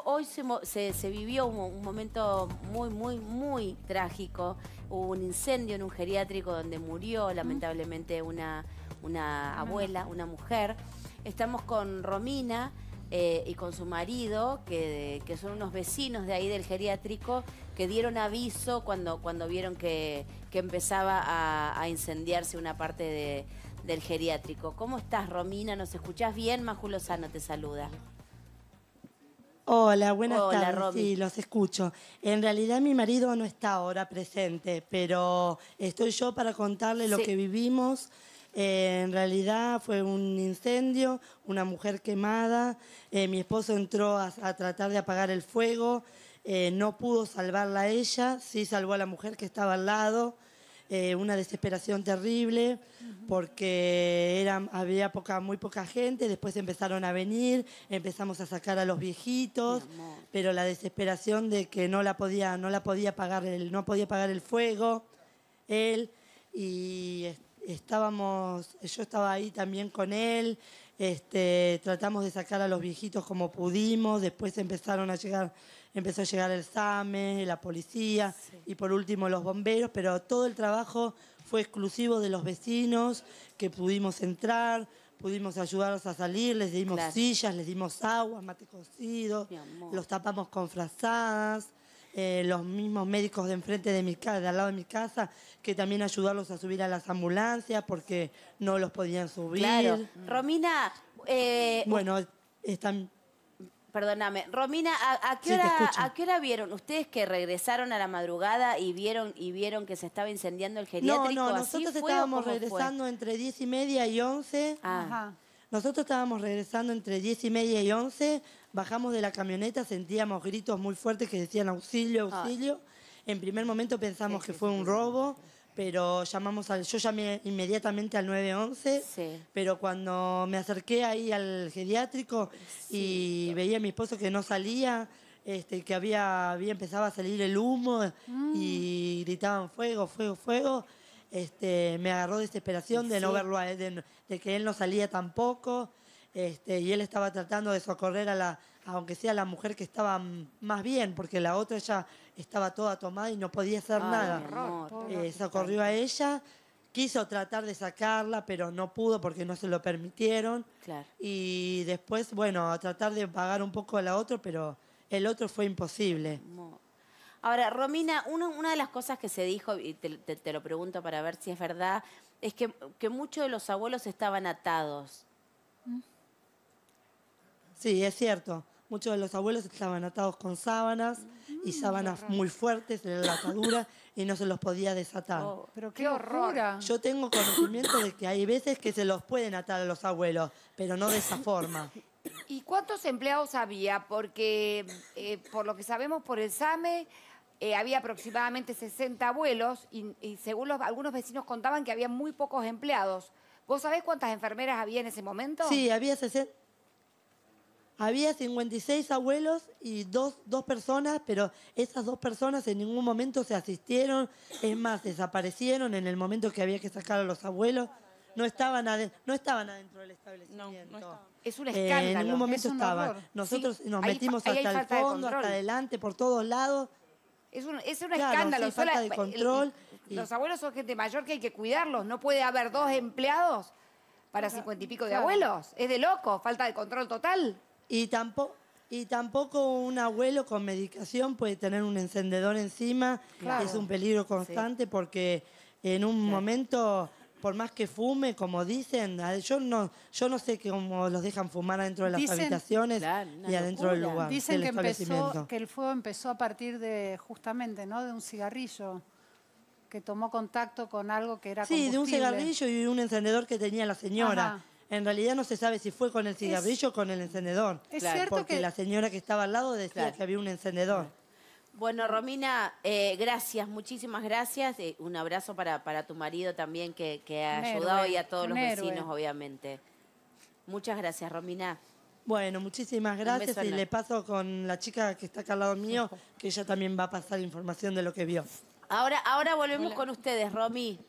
hoy se vivió un momento muy trágico. Hubo un incendio en un geriátrico donde murió lamentablemente una abuela, una mujer. Estamos con Romina y con su marido, que son unos vecinos de ahí del geriátrico, que dieron aviso cuando vieron que empezaba a incendiarse una parte del geriátrico. ¿Cómo estás, Romina? ¿Nos escuchás bien? Maju Lozano te saluda. Hola, buenas tardes. Romy. Sí, los escucho. En realidad mi marido no está ahora presente, pero estoy yo para contarle lo que vivimos. En realidad fue un incendio, una mujer quemada. Mi esposo entró a tratar de apagar el fuego. No pudo salvarla a ella, sí salvó a la mujer que estaba al lado. Una desesperación terrible porque había muy poca gente, después empezaron a venir, empezamos a sacar a los viejitos, pero la desesperación de que no podía apagar el fuego, él, y yo estaba ahí también con él, tratamos de sacar a los viejitos como pudimos, después empezó a llegar el SAME, la policía y por último los bomberos, pero todo el trabajo fue exclusivo de los vecinos que pudimos entrar, pudimos ayudarlos a salir, les dimos sillas, les dimos agua, mate cocido, los tapamos con frazadas. Los mismos médicos de enfrente de mi casa, de al lado de mi casa, que también ayudarlos a subir a las ambulancias porque no los podían subir. Claro. Romina, bueno, están... Perdóname, Romina, ¿a qué hora vieron? ¿Ustedes que regresaron a la madrugada y vieron que se estaba incendiando el geriátrico? No, nosotros estábamos regresando entre 10:30 y 11. Ajá. Nosotros estábamos regresando entre 10:30 y 11, bajamos de la camioneta, sentíamos gritos muy fuertes que decían auxilio, auxilio. En primer momento pensamos que fue un robo, pero yo llamé inmediatamente al 911, pero cuando me acerqué ahí al geriátrico y veía a mi esposo que no salía, que había empezado a salir el humo y gritaban fuego, fuego, fuego. Me agarró desesperación de no verlo a él, de que él no salía tampoco, y él estaba tratando de socorrer aunque sea la mujer que estaba más bien, porque la otra ya estaba toda tomada y no podía hacer nada. Socorrió a ella, quiso tratar de sacarla, pero no pudo porque no se lo permitieron. Y después, bueno, a tratar de pagar un poco a la otra, pero el otro fue imposible. Ahora, Romina, una de las cosas que se dijo, y te lo pregunto para ver si es verdad, es que muchos de los abuelos estaban atados. Sí, es cierto. Muchos de los abuelos estaban atados con sábanas y sábanas muy fuertes de la atadura y no se los podía desatar. Pero qué horror. Yo tengo conocimiento de que hay veces que se los pueden atar a los abuelos, pero no de esa forma. ¿Y cuántos empleados había? Porque por lo que sabemos por el SAME, había aproximadamente 60 abuelos y según algunos vecinos contaban que había muy pocos empleados. ¿Vos sabés cuántas enfermeras había en ese momento? Sí, había 56 abuelos y dos personas, pero esas 2 personas en ningún momento se asistieron. Es más, desaparecieron en el momento que había que sacar a los abuelos. No estaban adentro del establecimiento. No, es un escándalo. En ningún momento estaban. Nosotros nos metimos hasta el fondo, hasta adelante, por todos lados. Es un escándalo. Sí, falta de control. Los abuelos son gente mayor que hay que cuidarlos. No puede haber 2 empleados para 50 y pico de abuelos. Es de loco, falta de control total. Y tampoco un abuelo con medicación puede tener un encendedor encima. Es un peligro constante porque en un momento, por más que fume, como dicen, yo no sé cómo los dejan fumar adentro de las habitaciones y adentro del lugar. Dicen que el fuego empezó a partir de, justamente, ¿no?, de un cigarrillo que tomó contacto con algo que era combustible. Sí, de un cigarrillo y un encendedor que tenía la señora. Ajá. En realidad no se sabe si fue con el cigarrillo o con el encendedor. Es cierto porque la señora que estaba al lado decía que había un encendedor. Bueno, Romina, gracias, muchísimas gracias. Un abrazo para tu marido también que ha ayudado y a todos los vecinos, obviamente. Muchas gracias, Romina. Bueno, muchísimas gracias y le paso con la chica que está acá al lado mío, que ella también va a pasar información de lo que vio. Ahora volvemos con ustedes, Romy.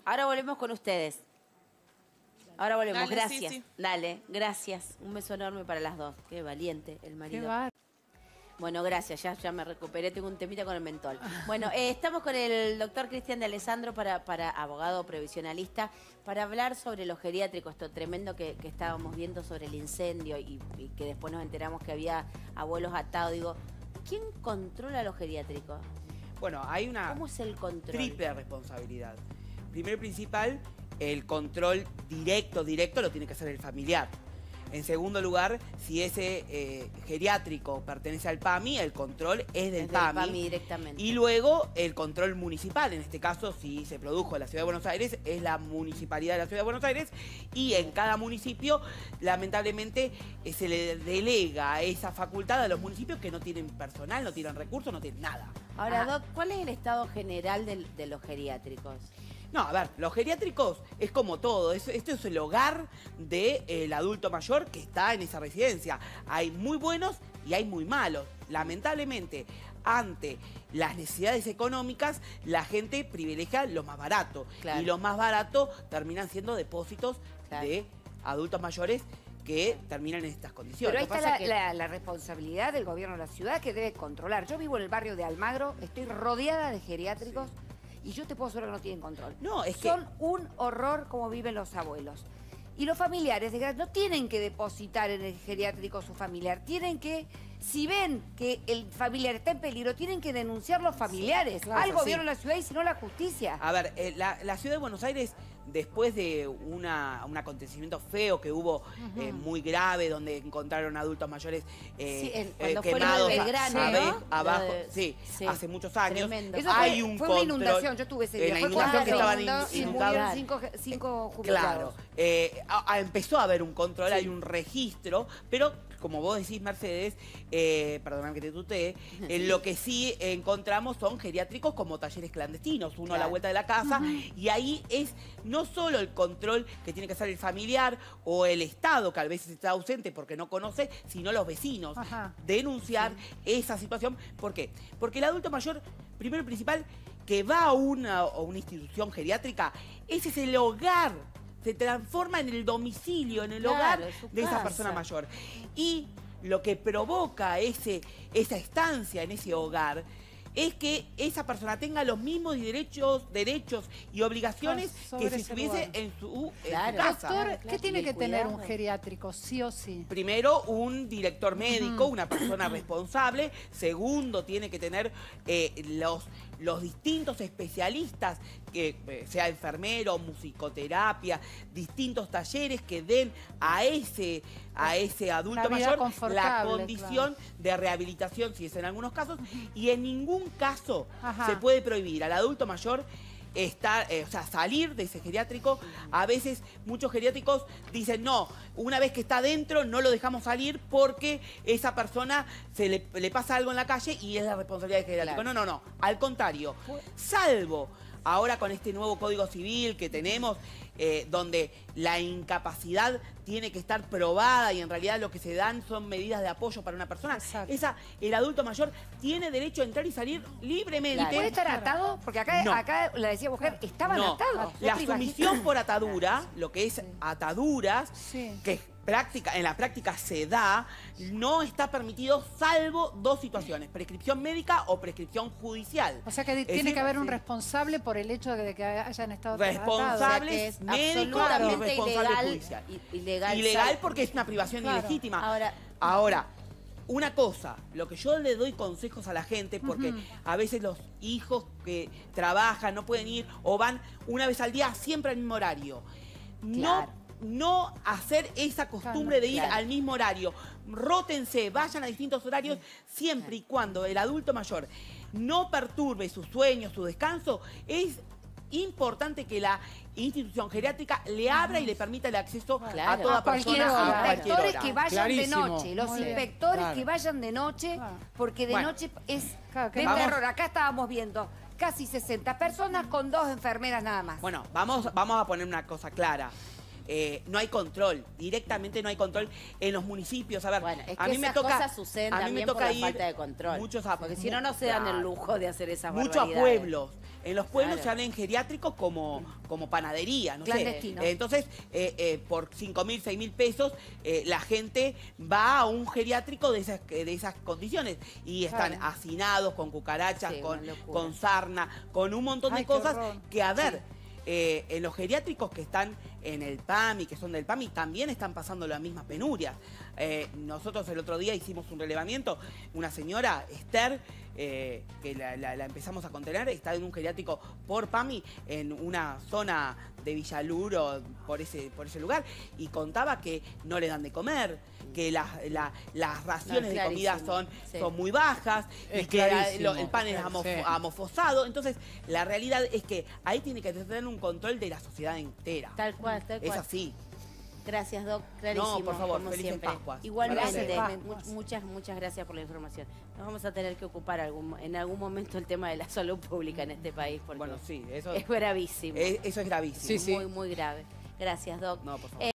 Ahora volvemos con ustedes. Ahora volvemos. Dale, gracias. Dale, gracias. Un beso enorme para las dos. Qué valiente el marido. Bueno, gracias, ya me recuperé, tengo un temita con el mentol. Bueno, estamos con el doctor Cristian de Alessandro, para abogado previsionalista, para hablar sobre los geriátricos, esto tremendo que estábamos viendo sobre el incendio y que después nos enteramos que había abuelos atados. Digo, ¿quién controla los geriátricos? Bueno, hay una ¿Cómo es el control? triple responsabilidad. Primero y principal, el control directo lo tiene que hacer el familiar. En segundo lugar, si ese geriátrico pertenece al PAMI, el control es del PAMI directamente. Y luego el control municipal. En este caso, si se produjo en la Ciudad de Buenos Aires, es la municipalidad de la Ciudad de Buenos Aires. Y en cada municipio, lamentablemente, se le delega esa facultad a los municipios que no tienen personal, no tienen recursos, no tienen nada. Ahora, Doc, ¿cuál es el estado general de los geriátricos? No, a ver, los geriátricos es como todo, esto es el hogar del adulto mayor que está en esa residencia. Hay muy buenos y hay muy malos. Lamentablemente, ante las necesidades económicas, la gente privilegia lo más barato. Claro. Y lo más barato terminan siendo depósitos de adultos mayores que terminan en estas condiciones. Pero ahí está la responsabilidad del gobierno de la ciudad que debe controlar. Yo vivo en el barrio de Almagro, estoy rodeada de geriátricos. Sí. Y yo te puedo asegurar que no tienen control. No, es Son un horror como viven los abuelos. Y los familiares no tienen que depositar en el geriátrico su familiar. Tienen que, si ven que el familiar está en peligro, tienen que denunciar los familiares. Sí, claro, al gobierno de la ciudad y si no la justicia. A ver, la Ciudad de Buenos Aires, después de un acontecimiento feo que hubo, muy grave, donde encontraron adultos mayores quemados abajo, hace muchos años. Eso fue una inundación, yo tuve ese día. La inundación que estaban inundados. Y murieron 5 jubilados. Claro, empezó a haber un control, hay un registro, pero como vos decís, Mercedes, perdóname que te tutee, lo que sí encontramos son geriátricos como talleres clandestinos, uno a la vuelta de la casa, y ahí es no solo el control que tiene que hacer el familiar o el Estado, que a veces está ausente porque no conoce, sino los vecinos. Denunciar esa situación. ¿Por qué? Porque el adulto mayor, primero y principal, que va a una institución geriátrica, ese es el hogar. Se transforma en el domicilio, en el hogar de esa persona mayor. Y lo que provoca esa estancia en ese hogar es que esa persona tenga los mismos derechos y obligaciones que si estuviese en su casa. Doctor, ¿qué tiene que tener un geriátrico, sí o sí? Primero, un director médico, una persona responsable. Segundo, tiene que tener los distintos especialistas, que sea enfermero, musicoterapia, distintos talleres que den a ese adulto mayor la condición de rehabilitación, si es en algunos casos, y en ningún caso se puede prohibir al adulto mayor salir de ese geriátrico. A veces muchos geriátricos dicen, no, una vez que está dentro no lo dejamos salir porque esa persona le pasa algo en la calle y es la responsabilidad del geriátrico. Claro. No, al contrario, salvo ahora con este nuevo Código Civil que tenemos, donde la incapacidad tiene que estar probada y en realidad lo que se dan son medidas de apoyo para una persona. El adulto mayor tiene derecho a entrar y salir libremente. ¿Y puede estar atado? Porque acá la decía mujer, estaban atados. La sumisión por atadura, lo que es ataduras, que en la práctica se da, no está permitido salvo dos situaciones: prescripción médica o prescripción judicial. O sea que tiene que haber un responsable por el hecho de que hayan estado responsables médicos y responsables judicial. Ilegal porque es una privación ilegítima. Ahora, una cosa, lo que yo le doy consejos a la gente, porque a veces los hijos que trabajan no pueden ir o van una vez al día siempre al mismo horario. No hacer esa costumbre de ir al mismo horario. Rótense, vayan a distintos horarios, siempre y cuando el adulto mayor no perturbe sus sueños, su descanso. Es importante que la institución geriátrica le abra y le permita el acceso a toda persona a cualquier hora. Inspectores que vayan de noche, los inspectores que vayan de noche, porque de noche es de terror. Acá estábamos viendo casi 60 personas con 2 enfermeras nada más. Bueno, vamos a poner una cosa clara. no hay control, directamente no hay control en los municipios. A ver, Bueno, es que a mí esas cosas suceden también por la falta de control. Porque si no, no se dan el lujo de hacer esas muchos barbaridades. pueblos. En los pueblos Claro. se abren geriátricos como panadería, no sé. Clandestinos. Entonces, por 5.000, 6.000 pesos, la gente va a un geriátrico de esas condiciones. Y están Claro. hacinados con cucarachas, Sí, con una locura. con sarna, con un montón de Ay, qué cosas horror. que, a ver, en los geriátricos que están en el PAMI, que son del PAMI, también están pasando las mismas penurias. Nosotros el otro día hicimos un relevamiento, una señora, Esther, que la empezamos a contener, está en un geriátrico por PAMI, en una zona de Villaluro, por ese lugar, y contaba que no le dan de comer, que las raciones de comida son muy bajas, Es y que clarísimo. el pan es amofosado. Entonces, la realidad es que ahí tiene que tener un control de la sociedad entera. Tal cual, tal Es cual. así. Gracias, Doc. Clarísimo, No, por favor, como felices siempre. Pascuas. Igualmente, Felices Pascuas. muchas gracias por la información. Nos vamos a tener que ocupar en algún momento el tema de la salud pública en este país, porque Bueno, sí, eso es gravísimo. eso es gravísimo. Sí, sí. Muy, muy grave. Gracias, Doc. No, por favor.